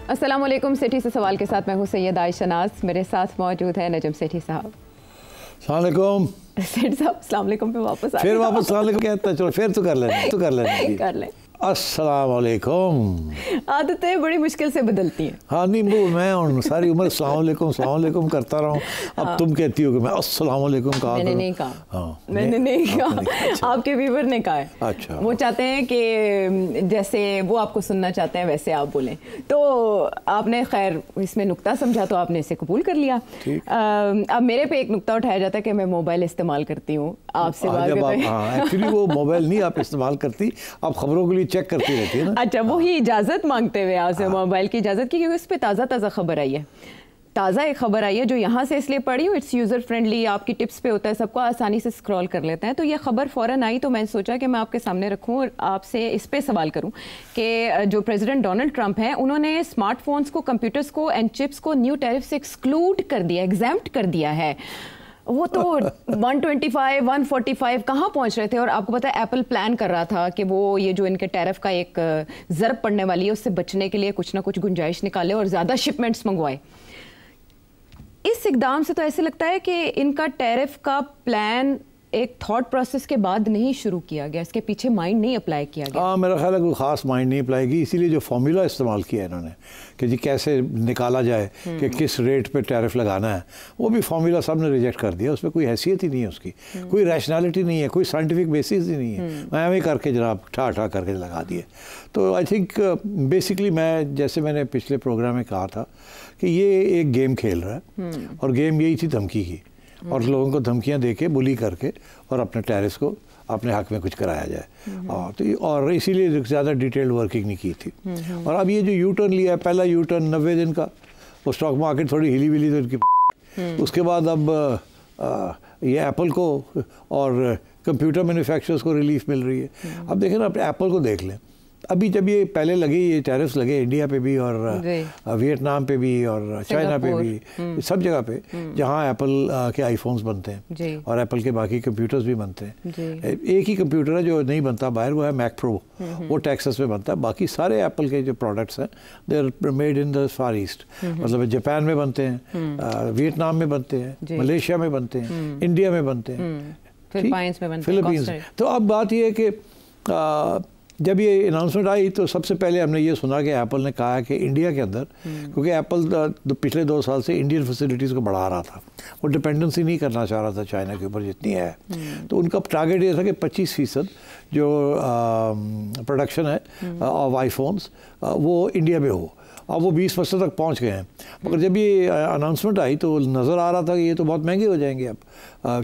अस्सलाम वालेकुम। सेठी से सवाल के साथ मैं हूँ सैयद आयशा नाज। मेरे साथ मौजूद है नजम सेठी साहब। अस्सलाम वालेकुम। सेठी साहब अस्सलाम वालेकुम पे वापस आ फिर वापस अस्सलाम वालेकुम कहता है। चलो फिर तो कर लें कर लें। अस्सलाम वालेकुम। आदतें बड़ी मुश्किल से बदलती हैं। हाँ नहीं वो मैं सारी उम्र अस्सलाम वालेकुम करता रहा हूँ। अब तुम कहती हो कि मैं अस्सलाम वालेकुम कहा। मैंने नहीं कहा। हाँ, मैंने नहीं कहा। अच्छा। आपके व्यूअर ने कहा है। अच्छा। वो चाहते हैं कि जैसे वो आपको सुनना चाहते हैं वैसे आप बोलें। तो आपने खैर इसमें नुक्ता समझा तो आपने इसे कबूल कर लिया। अब मेरे पे एक नुक्ता उठाया जाता है कि मैं मोबाइल इस्तेमाल करती हूँ आपसे बात करते। एक्चुअली वो मोबाइल नहीं आप इस्तेमाल करती, आप खबरों के लिए चेक करती रहती है ना। अच्छा, वही इजाज़त मांगते हुए आपसे मोबाइल की इजाज़त की, क्योंकि उस पर ताज़ा खबर आई है। ताज़ा एक खबर आई है जो यहाँ से इसलिए पढ़ी हूँ, इट्स यूज़र फ्रेंडली, आपकी टिप्स पे होता है, सबको आसानी से स्क्रॉल कर लेते हैं। तो ये खबर फ़ौरन आई तो मैंने सोचा कि मैं आपके सामने रखूँ और आपसे इस पे सवाल करूँ कि जो प्रेसिडेंट डोनाल्ड ट्रंप हैं उन्होंने स्मार्टफोन्स को, कंप्यूटर्स को एंड चिप्स को न्यू टैरिफ से एक्सक्लूड कर दिया, एग्जैम्प्ट कर दिया है। वो तो 125, 145 कहाँ पहुँच रहे थे। और आपको पता है एप्पल प्लान कर रहा था कि वो ये जो इनके टैरिफ का एक ज़रब पड़ने वाली है उससे बचने के लिए कुछ ना कुछ गुंजाइश निकाले और ज़्यादा शिपमेंट्स मंगवाए। इस इकदाम से तो ऐसे लगता है कि इनका टैरिफ का प्लान एक थॉट प्रोसेस के बाद नहीं शुरू किया गया, इसके पीछे माइंड नहीं अप्लाई किया गया। हाँ, मेरा ख्याल है कोई ख़ास माइंड नहीं अप्लाई की, इसीलिए जो फॉर्मूला इस्तेमाल किया है इन्होंने कि जी कैसे निकाला जाए कि किस रेट पे टैरिफ लगाना है, वो भी फॉर्मूला सब ने रिजेक्ट कर दिया। उसमें कोई हैसियत ही नहीं है, उसकी कोई रैशनैलिटी नहीं है, कोई साइंटिफिक बेसिस ही नहीं है। मैं भी करके जनाब ठा करके लगा दिए। तो आई थिंक बेसिकली जैसे मैंने पिछले प्रोग्राम में कहा था कि ये एक गेम खेल रहा है और गेम यही थी धमकी की, और लोगों को धमकियां देके बुली करके और अपने टैरिफ को अपने हक में कुछ कराया जाए। और इसीलिए ज़्यादा डिटेल्ड वर्किंग नहीं की थी। और अब ये जो यू टर्न लिया है, पहला यू टर्न 90 दिन का, वो स्टॉक मार्केट थोड़ी हिली विली तो इनकी। उसके बाद अब ये एप्पल को और कंप्यूटर मैन्युफैक्चरर्स को रिलीफ मिल रही है। अब देखें ना, अपने एप्पल को देख लें। अभी जब ये पहले लगे, ये टैरिफ्स लगे इंडिया पे भी और वियतनाम पे भी और चाइना पे भी, सब जगह पे जहाँ एप्पल के आईफोन्स बनते हैं और एप्पल के बाकी कंप्यूटर्स भी बनते हैं। एक ही कंप्यूटर है जो नहीं बनता बाहर, वो है मैक प्रो, वो टेक्सास में बनता है। बाकी सारे एप्पल के जो प्रोडक्ट्स हैं they are made in the far east, मतलब जापान में बनते हैं, वियतनाम में बनते हैं, मलेशिया में बनते हैं, इंडिया में बनते हैं, फिलीपींस। तो अब बात ये है कि जब ये अनाउंसमेंट आई तो सबसे पहले हमने ये सुना कि एप्पल ने कहा कि इंडिया के अंदर, क्योंकि एप्पल पिछले 2 साल से इंडियन फैसिलिटीज़ को बढ़ा रहा था, वो डिपेंडेंसी नहीं करना चाह रहा था चाइना के ऊपर जितनी है। तो उनका टारगेट ये था कि 25% जो प्रोडक्शन है ऑफ आईफोन्स वो इंडिया में हो। अब वो 20% तक पहुंच गए हैं। मगर जब ये अनाउंसमेंट आई तो नज़र आ रहा था कि ये तो बहुत महंगे हो जाएंगे अब,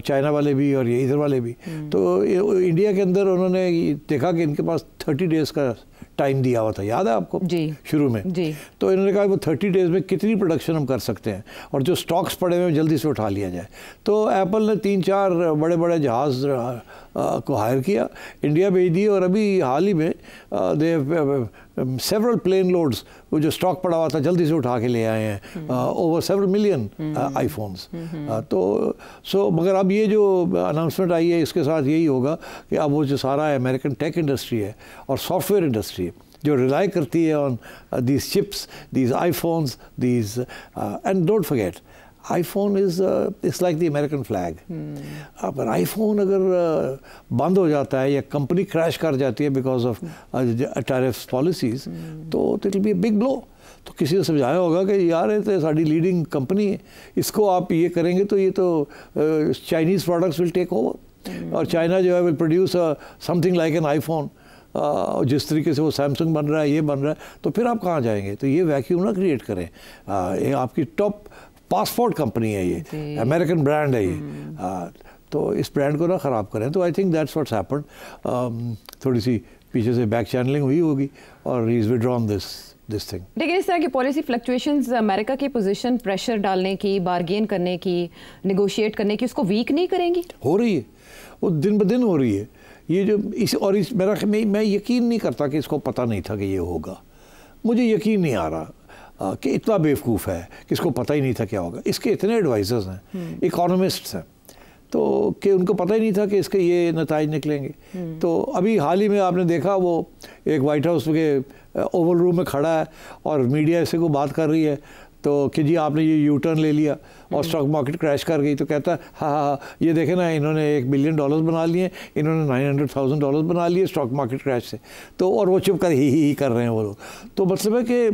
चाइना वाले भी और ये इधर वाले भी। तो इंडिया के अंदर उन्होंने देखा कि इनके पास 30 डेज़ का टाइम दिया हुआ था, याद है आपको शुरू में जी। तो इन्होंने कहा वो 30 डेज़ में कितनी प्रोडक्शन हम कर सकते हैं और जो स्टॉक्स पड़े हुए जल्दी से उठा लिया जाए। तो एप्पल ने 3-4 बड़े जहाज़ को हायर किया, इंडिया भेज दिए, और अभी हाल ही में दे सेवरल प्लेन लोड्स, वो जो स्टॉक पड़ा हुआ था जल्दी से उठा के ले आए हैं, ओवर सेवरल मिलियन आईफोन्स। तो मगर अब ये जो अनाउंसमेंट आई है इसके साथ यही होगा कि अब वो जो सारा अमेरिकन टेक इंडस्ट्री है और सॉफ्टवेयर इंडस्ट्री जो रिलाई करती है on these chips, these iPhones, these and don't forget iPhone is like the American flag. अगर आईफोन अगर बंद हो जाता है या कंपनी क्रैश कर जाती है बिकॉज ऑफ टैरिफ पॉलिसीज़, तो it will be a big blow. तो किसी ने समझाया होगा कि यार ये तो साड़ी लीडिंग कंपनी है, इसको आप ये करेंगे तो ये तो Chinese products will take over, और चाइना जो है will produce something like an iPhone. जिस तरीके से वो सैमसंग बन रहा है, ये बन रहा है, तो फिर आप कहाँ जाएंगे। तो ये वैक्यूम ना क्रिएट करें। ये आपकी टॉप पासपोर्ट कंपनी है, ये अमेरिकन ब्रांड है ये, तो इस ब्रांड को ना ख़राब करें। तो I think that's what's happened. थोड़ी सी पीछे से बैक चैनलिंग हुई होगी और he is withdrawn this thing. लेकिन इस तरह की पॉलिसी फ्लक्चुएशंस अमेरिका की पोजीशन प्रेशर डालने की, बार्गेन करने की, नेगोशिएट करने की, उसको वीक नहीं करेंगी? हो रही है, वो दिन ब दिन हो रही है। ये जो मैं यकीन नहीं करता कि इसको पता नहीं था कि ये होगा। मुझे यकीन नहीं आ रहा कि इतना बेवकूफ़ है कि इसको पता ही नहीं था क्या होगा। इसके इतने एडवाइज़र्स हैं, इकोनॉमिस्ट्स हैं, तो कि उनको पता ही नहीं था कि इसके ये नताइज निकलेंगे। तो अभी हाल ही में आपने देखा वो एक वाइट हाउस के ओवल रूम में खड़ा है और मीडिया ऐसे को बात कर रही है तो कि जी आपने ये यू टर्न ले लिया और स्टॉक मार्केट क्रैश कर गई, तो कहता है हाँ ये देखें ना, इन्होंने $1 बिलियन बना लिए, इन्होंने $900,000 बना लिए स्टॉक मार्केट क्रैश से। तो और वो चुप कर ही कर रहे हैं वो लोग। तो मतलब है कि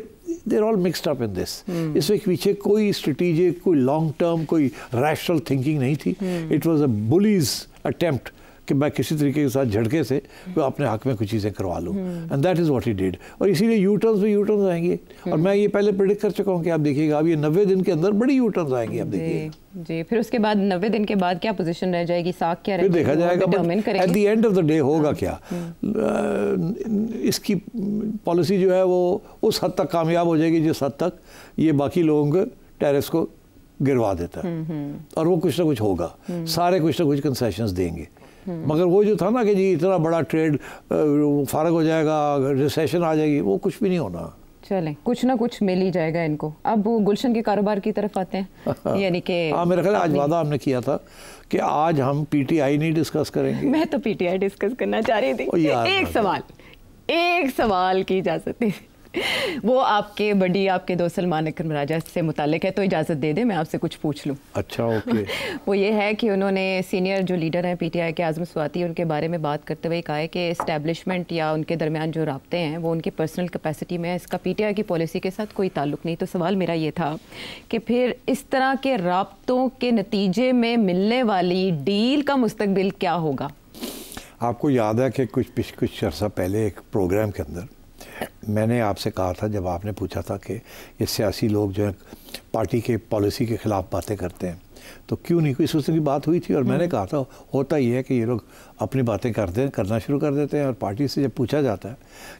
they're all mixed up in this. इसमें पीछे कोई स्ट्रेटेजिक, कोई लॉन्ग टर्म, कोई रैशनल थिंकिंग नहीं थी। It was a bully's attempt कि मैं किसी तरीके के साथ झटके से वो अपने हक में कुछ चीज़ें करवा लूँ, and that is what he did. और इसीलिए यू टर्न्स आएंगे। और मैं ये पहले प्रेडिक्ट कर चुका हूँ कि आप देखिएगा अब ये 90 दिन के अंदर बड़ी यू टर्न्स आएंगी। आप देखिए जी, फिर उसके बाद 90 दिन के बाद क्या पोजीशन रह जाएगी, साख क्या रहेगी, देखा जाएगा। At the end of the day होगा क्या, इसकी पॉलिसी जो है वो उस हद तक कामयाब हो जाएगी जिस हद तक ये बाकी लोगों के टैरिफ्स को गिरवा देता है। और वो कुछ ना कुछ होगा, सारे कुछ ना कुछ कंसेशंस देंगे। मगर वो जो था ना कि जी इतना बड़ा ट्रेड फारग हो जाएगा, रिसेशन आ जाएगी, वो कुछ भी नहीं होना। चलें, कुछ ना कुछ मिल ही जाएगा इनको। अब वो गुलशन के कारोबार की तरफ आते हैं। यानी कि हाँ, मेरा ख्याल आज वादा हमने किया था कि आज हम पीटीआई नहीं डिस्कस करेंगे। मैं तो पीटीआई डिस्कस करना चाह रही थी। एक सवाल की इजाजत दे। वो आपके बड़ी आपके दोस्त सलमान अकरम राजा से मुतालिक है, तो इजाज़त दे दे मैं आपसे कुछ पूछ लूँ। अच्छा, ओके। वो ये है कि उन्होंने सीनियर जो लीडर हैं पीटीआई के आज़म स्वाति, उनके बारे में बात करते हुए कहा है कि इस्टेब्लिशमेंट या उनके दरमियान जो राब्ते हैं वो उनकी पर्सनल कैपेसिटी में, इसका पीटीआई की पॉलिसी के साथ कोई ताल्लुक नहीं। तो सवाल मेरा ये था कि फिर इस तरह के राब्तों के नतीजे में मिलने वाली डील का मुस्तकबिल क्या होगा? आपको याद है कि कुछ अर्सा पहले एक प्रोग्राम के अंदर मैंने आपसे कहा था, जब आपने पूछा था कि ये सियासी लोग जो है पार्टी के पॉलिसी के ख़िलाफ़ बातें करते हैं तो क्यों नहीं, कोई इस की बात हुई थी। और मैंने कहा था होता ही है कि ये लोग अपनी बातें करना शुरू कर देते हैं और पार्टी से जब पूछा जाता है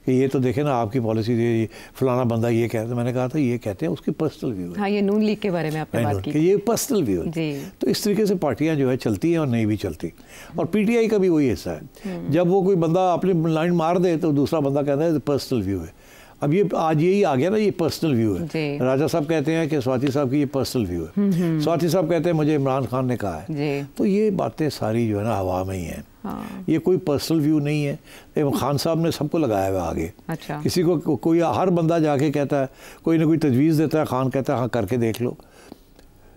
कि ये तो देखें ना आपकी पॉलिसी ये फलाना बंदा ये कहता है, मैंने कहा था ये कहते हैं उसकी पर्सनल व्यू है। हाँ, ये नून लीग के बारे में आपने बात की, ये पर्सनल व्यू है। तो इस तरीके से पार्टियां जो है चलती हैं और नहीं भी चलती। और पीटीआई का भी वही हिस्सा है, जब वो कोई बंदा अपनी लाइन मार दे तो दूसरा बंदा कहता है पर्सनल व्यू है। अब ये आज यही आ गया ना, ये पर्सनल व्यू है। राजा साहब कहते हैं कि स्वाति साहब की ये पर्सनल व्यू है, स्वाति साहब कहते हैं मुझे इमरान खान ने कहा है। तो ये बातें सारी जो है ना हवा में ही हैं। हाँ। ये कोई पर्सनल व्यू नहीं है। खान साहब ने सबको लगाया हुआ आगे। अच्छा। किसी को कोई हर बंदा जाके कहता है, कोई ना कोई तजवीज़ देता है, खान कहता है हाँ करके देख लो,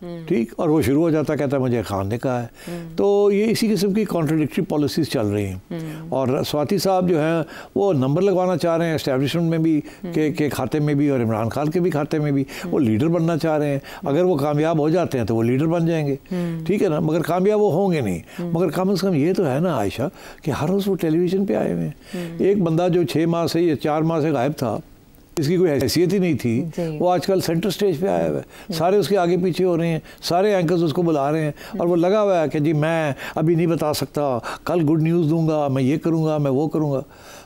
ठीक, और वो शुरू हो जाता कहता है मुझे खान ने कहा है। तो ये इसी किस्म की कॉन्ट्रडिक्टरी पॉलिसीज़ चल रही हैं। और स्वाति साहब जो हैं वो नंबर लगवाना चाह रहे हैं एस्टेब्लिशमेंट में भी के खाते में भी और इमरान खान के भी खाते में भी। वो लीडर बनना चाह रहे हैं। अगर वो कामयाब हो जाते हैं तो वो लीडर बन जाएंगे, ठीक है ना, मगर कामयाब वो होंगे नहीं। मगर कम से कम ये तो है ना आयशा कि हर रोज़ वो टेलीविज़न पर आए हुए हैं। एक बंदा जो 6 माह से या 4 माह से गायब था, इसकी कोई हैसियत ही नहीं थी, वो आजकल सेंटर स्टेज पे आया हुआ है। सारे उसके आगे पीछे हो रहे हैं, सारे एंकर्स उसको बुला रहे हैं और वो लगा हुआ है कि जी मैं अभी नहीं बता सकता, कल गुड न्यूज़ दूंगा, मैं ये करूंगा, मैं वो करूंगा।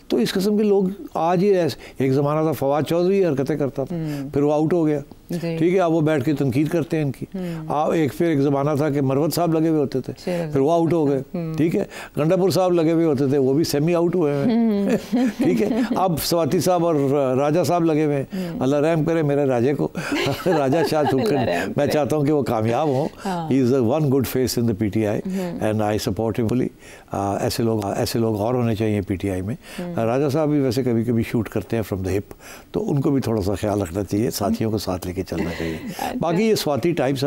तो इस किस्म के लोग आज ही एक ज़माना था फवाद चौधरी हरकतें करता था, फिर वो आउट हो गया, ठीक है, अब वो बैठ के तनकीद करते हैं इनकी। फिर एक ज़माना था कि मरवत साहब लगे हुए होते थे, फिर वो आउट हो गए, ठीक है, गंडापुर साहब लगे हुए होते थे, वो भी सेमी आउट हुए हैं, ठीक है। अब स्वाति साहब और राजा साहब लगे हुए हैं। अल्लाह रहम करे मेरे राजे को, राजा शाह ठुक्कर, मैं चाहता हूँ कि वो कामयाब हो। He is one good face in the PTI and I support him fully. ऐसे लोग और होने चाहिए पीटीआई में। राजा साहब भी वैसे कभी कभी शूट करते हैं फ्रॉम द हिप, तो उनको भी थोड़ा सा ख्याल रखना चाहिए, साथियों को साथ लेके चलना चाहिए। बाकी ये स्वाति टाइप्स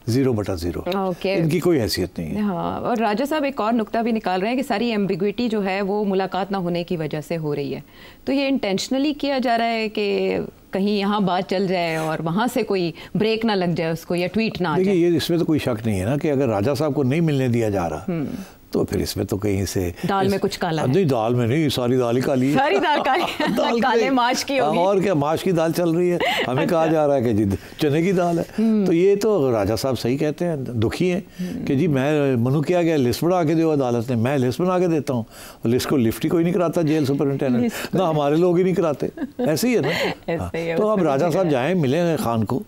0/0, इनकी कोई हैसियत नहीं है। हाँ, और राजा साहब एक और नुक्ता भी निकाल रहे हैं कि सारी एम्बिग्विटी जो है वो मुलाकात ना होने की वजह से हो रही है। तो ये इंटेंशनली किया जा रहा है कि कहीं यहाँ बात चल जाए और वहाँ से कोई ब्रेक ना लग जाए उसको, या ट्वीट ना आ जाए। देखिए, ये इसमें तो कोई शक नहीं है ना कि अगर राजा साहब को नहीं मिलने दिया जा रहा तो फिर इसमें तो कहीं से दाल में कुछ काला है। नहीं, दाल में नहीं, सारी दाल ही काली है। सारी दाल काली काले माश की होगी। और क्या, माश की दाल चल रही है। हमें कहा जा रहा है कि जी चने की दाल है। तो ये तो राजा साहब सही कहते हैं, दुखी हैं कि जी मैं मनु किया गया लिस्ट बना के दो अदालत ने, मैं लिस्ट बना के देता हूँ, लिस्ट को लिफ्ट ही कोई नहीं कराता जेल सुपरिटेंडेंट, ना हमारे लोग ही नहीं कराते। ऐसे ही है ना। तो अब राजा साहब जाएँ, मिले खान को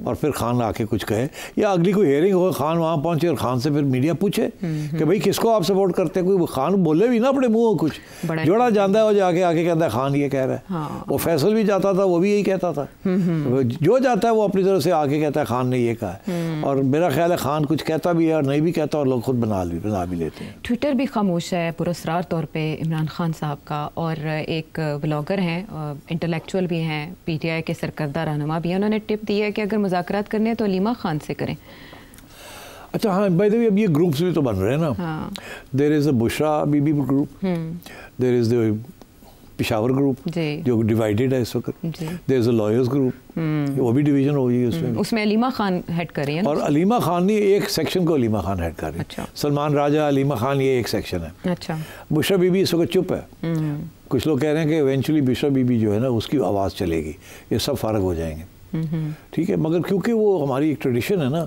और फिर खान आके कुछ कहे, या अगली कोई हेयरिंग हो, खान वहाँ पहुँचे और खान से फिर मीडिया पूछे कि भाई किसको आप सपोर्ट करते हैं, कोई खान बोले भी ना अपने मुंह कुछ, जोड़ा जानता है वो जाके आके कहता है खान ये कह रहा है। हाँ। वो फैसल भी जाता था, वो भी यही कहता था, जो जाता है वो अपनी तरफ से आके कहता है खान ने ये कहा है। और मेरा ख्याल है खान कुछ कहता भी है और नहीं भी कहता, और लोग खुद बना भी लेते हैं। ट्विटर भी खामोश है पुरस्कार तौर पे इमरान खान साहब का, और एक ब्लॉगर हैं, इंटेलेक्चुअल भी हैं, पीटीआई के सरकर्दा रहनुमा भी हैं, उन्होंने टिप दी है कि अगर मुज़ाकरात करने हैं तो अलीमा खान से करें। अच्छा हाँ, बाय द वे अब ये ग्रुप्स भी तो बन रहे हैं ना। हाँ। There is a Bushra Bibi group, there is the Peshawar group जो डिवाइडेड है इस वक्त, there is a lawyers group, वो भी डिवीजन हो गई है उसमें। उसमें अलीमा खान हेड कर रही है ना? और अलीमा खान ने एक सेक्शन को अलीमा खान हेड कर रही है। अच्छा। सलमान राजा, अलीमा खान, ये एक सेक्शन है। अच्छा। बुशरा बीबी इस वक्त चुप है। कुछ लोग कह रहे हैं कि इवेंचुअली बुशरा बीबी जो है ना उसकी आवाज़ चलेगी, ये सब फ़र्क हो जाएंगे। ठीक है, मगर क्योंकि वो हमारी एक ट्रेडिशन है ना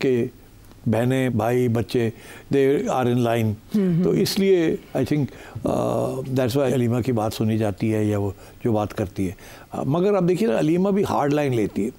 कि बहनें भाई बच्चे दे आर इन लाइन, तो इसलिए I think that's why Aleema की बात सुनी जाती है या वो जो बात करती है। मगर अब देखिए ना, अलीमा भी हार्ड लाइन लेती है,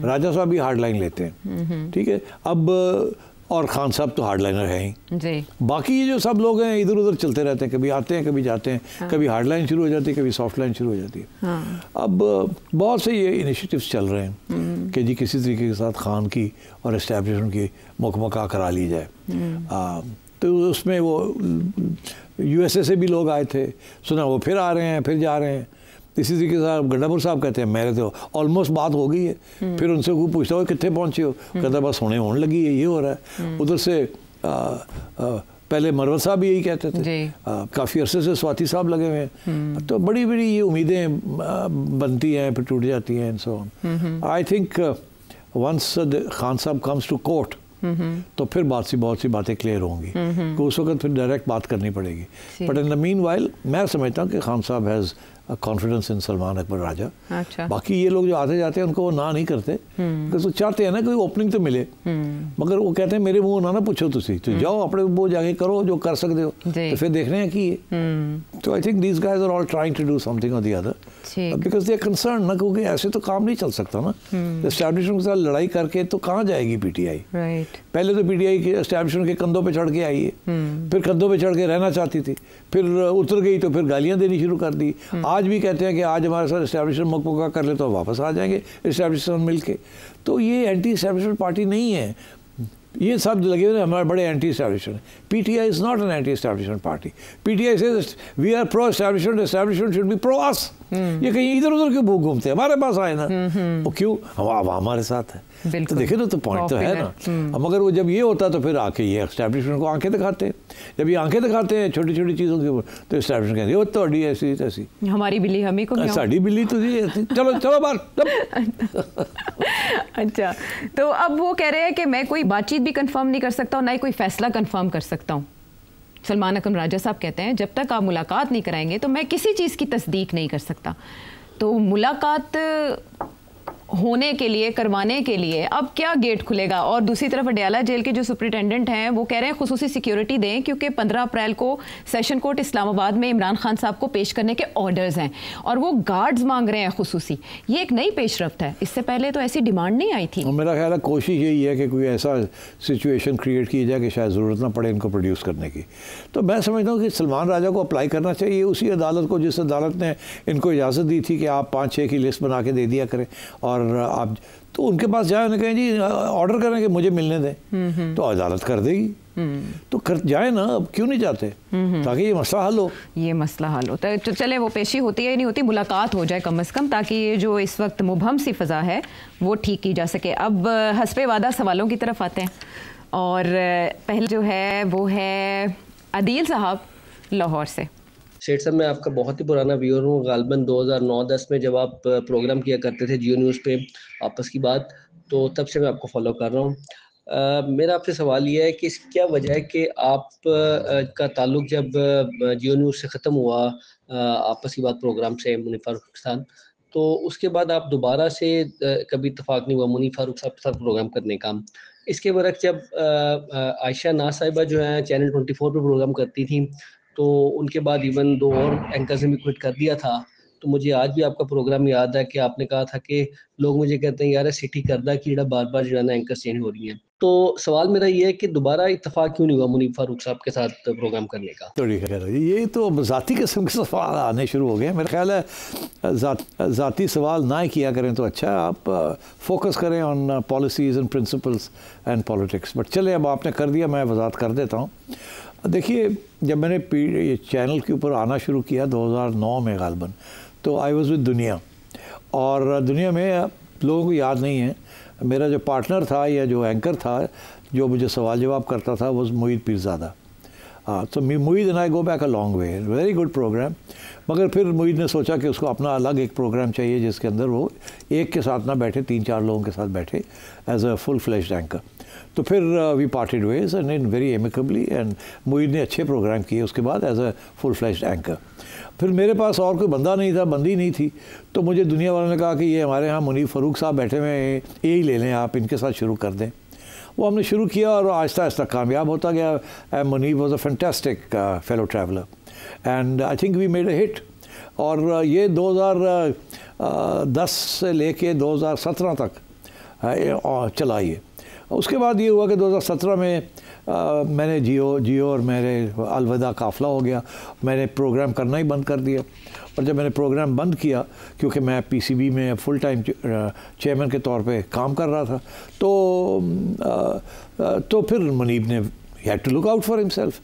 राजा साहब भी हार्ड लाइन लेते हैं। ठीक है, अब और खान साहब तो हार्ड लाइनर हैं ही जी। बाकी ये जो सब लोग हैं इधर उधर चलते रहते हैं, कभी आते हैं कभी जाते हैं। हाँ। कभी हार्ड लाइन शुरू हो जाती है, कभी सॉफ्ट लाइन शुरू हो जाती है। हाँ। अब बहुत से ये इनिशिएटिव्स चल रहे हैं कि जी किसी तरीके के साथ खान की और एस्टैब्लिशमेंट की मुकमका करा ली जाए। तो उसमें वो यूएसए से भी लोग आए थे, सुना वो फिर आ रहे हैं, फिर जा रहे हैं। इसी तरीके से गंडापुर साहब कहते हैं मेरे तो ऑलमोस्ट बात हो गई है। फिर उनसे कोई पूछता हो कितने पहुंचे हो, कहता बस होने लगी है, ये हो रहा है। उधर से पहले मरवत साहब भी यही कहते थे, काफ़ी अरसे से स्वाति साहब लगे हुए हैं। तो बड़ी बड़ी ये उम्मीदें बनती हैं फिर टूट जाती हैं and so on. I think once Khan Sahab comes to court तो फिर बहुत सी बातें क्लियर होंगी, तो उस वक्त फिर डायरेक्ट बात करनी पड़ेगी। But in the meanwhile मैं समझता हूँ कि Khan Sahab has confidence in Salman Akbar Raja. अच्छा। बाकी ये लोग जो आते जाते हैं उनको वो ना नहीं करते, तो चाहते हैं ना कोई ओपनिंग तो मिले, मगर वो कहते हैं मेरे मुंह ना पूछो तुसी, तो जाओ अपने वो जाके करो जो कर सकते हो, तो फिर देखने हैं कि तो I think these guys are all trying to do something और the other, because they are concern ना, क्योंकि ऐसे तो काम नहीं चल सकता ना। एस्टैब्लिशमेंट के साथ लड़ाई करके तो कहाँ जाएगी पीटीआई। पहले तो पीटीआई के एस्टैब्लिशमेंट के कंधों पे चढ़ के आई है, फिर कंधों पे चढ़ के रहना चाहती थी, फिर उतर गई तो फिर गालियाँ देनी शुरू कर दी। आज भी कहते हैं कि आज हमारे साथ एस्टैब्लिशमेंट मुकमका कर ले तो वापस आ जाएंगे एस्टैब्लिशमेंट मिल के। तो ये एंटी एस्टैब्लिशमेंट पार्टी नहीं है, ये सब लगे हुए हमारे बड़े anti establishment. PTI is not an anti establishment party. PTI says we are pro establishment, establishment should be pro us. ये कहीं इधर उधर क्यों घूमते हैं, हमारे पास आए ना, वो क्यों हमारे साथ है। तो देखे ना, तो पॉइंट तो है ना। मगर वो जब ये होता तो फिर आके ये एस्टैब्लिशमेंट को आंखें दिखाते हैं। जब ये आंखें दिखाते हैं छोटी छोटी चीज़ों के ऊपर, तो एस्टैब्लिशमेंट कहते हैं वो तो ऐसी तैसी, हमारी बिल्ली हमें को, साड़ी बिल्ली तो चलो चलो बाहर। अच्छा, तो अब वो कह रहे हैं कि मैं कोई बातचीत भी कंफर्म नहीं कर सकता और ना ही कोई फैसला कंफर्म कर सकता हूँ। सलमान अकबर राजा साहब कहते हैं जब तक आप मुलाकात नहीं कराएंगे तो मैं किसी चीज़ की तस्दीक नहीं कर सकता। तो मुलाकात होने के लिए, करवाने के लिए अब क्या गेट खुलेगा? और दूसरी तरफ अडयाला जेल के जो सुपरिटेंडेंट हैं वो कह रहे हैं खुसूसी सिक्योरिटी दें, क्योंकि 15 अप्रैल को सेशन कोर्ट इस्लामाबाद में इमरान खान साहब को पेश करने के ऑर्डर्स हैं और वो गार्ड्स मांग रहे हैं खुसूसी। ये एक नई पेशरफ्त है, इससे पहले तो ऐसी डिमांड नहीं आई थी। मेरा ख्याल है कोशिश यही है कि कोई ऐसा सिचुएशन क्रिएट की जाए कि शायद ज़रूरत ना पड़े इनको प्रोड्यूस करने की। तो मैं समझता हूँ कि सलमान राजा को अप्लाई करना चाहिए उसी अदालत को जिस अदालत ने इनको इजाज़त दी थी कि आप 5-6 की लिस्ट बना के दे दिया करें, और आप तो उनके पास जाए, उन्हें कहें जी ऑर्डर करें कि मुझे मिलने दें, तो अदालत कर देगी। तो कर जाए ना, अब क्यों नहीं जाते, ताकि ये मसला हल हो। ये मसला हल होता है, तो चले वो पेशी होती है या नहीं होती, मुलाकात हो जाए कम से कम, ताकि ये जो इस वक्त मुबहम सी फ़ज़ा है वो ठीक की जा सके। अब हस्बे वादा सवालों की तरफ आते हैं, और पहले जो है वो है अदील साहब लाहौर से। शेख साहब, मैं आपका बहुत ही पुराना व्यूअर हूँ। गालिबन 2009-10 में जब आप प्रोग्राम किया करते थे जियो न्यूज़ पे आपस की बात, तो तब से मैं आपको फॉलो कर रहा हूँ। मेरा आपसे सवाल ये है कि क्या वजह है कि आप का ताल्लुक़ जब जियो न्यूज़ से ख़त्म हुआ आपस की बात प्रोग्राम से मुनीर फारूक के साथ, तो उसके बाद आप दोबारा से कभी इत्तेफाक नहीं हुआ मुनीर फारूक साहब के साथ प्रोग्राम करने का। इसके बरक्स जब आयशा नाज साहिबा जो है चैनल 24 पर प्रोग्राम करती थी, तो उनके बाद इवन 2 और एंकर्स ने भी क्विट कर दिया था। तो मुझे आज भी आपका प्रोग्राम याद है कि आपने कहा था कि लोग मुझे कहते हैं यार सिटी करदा कि बार-बार जो है ना एंकर चेंज हो रही हैं। तो सवाल मेरा ये है कि दोबारा इत्तेफाक क्यों नहीं हुआ मुनीब फारूक साहब के साथ प्रोग्राम करने का? ये तो ज़ाती किस्म के सवाल आने शुरू हो गए। मेरा ख्याल है ज़ाती सवाल ना किया करें तो अच्छा है। आप फोकस करें on policies and principles and politics. But चले, अब आपने कर दिया, मैं वजाहत कर देता हूँ। देखिए, जब मैंने ये चैनल के ऊपर आना शुरू किया 2009 में गालबन, तो आई वॉज विद दुनिया, और दुनिया में लोगों को याद नहीं है, मेरा जो पार्टनर था या जो एंकर था जो मुझे सवाल जवाब करता था वो मोईद पीरज़ादा। तो Moeed and I go back a long way, very good program. मगर फिर मोईद ने सोचा कि उसको अपना अलग एक प्रोग्राम चाहिए जिसके अंदर वो एक के साथ ना बैठे, 3-4 लोगों के साथ बैठे as a full fleshed anchor. तो फिर we parted ways and in very amicably, and Moeed ने अच्छे प्रोग्राम किए उसके बाद as a full fleshed anchor. फिर मेरे पास और कोई बंदा नहीं था, बंदी नहीं थी, तो मुझे दुनिया वालों ने कहा कि ये हमारे यहाँ मुनीब फ़ारूक साहब बैठे हुए हैं, यही ले लें आप, इनके साथ शुरू कर दें। वो हमने शुरू किया और आहिस्ता आहिस्ता कामयाब होता गया। Muneeb was a fantastic fellow traveller and I think we made a hit. और ये 2010 से लेके 2017 तक चला ये। उसके बाद ये हुआ कि 2017 में मैंने जियो और मेरे अलविदा काफ़िला हो गया, मैंने प्रोग्राम करना ही बंद कर दिया। और जब मैंने प्रोग्राम बंद किया, क्योंकि मैं पीसीबी में फुल टाइम चेयरमैन के तौर पे काम कर रहा था, तो फिर मुनीब ने had to look out for himself.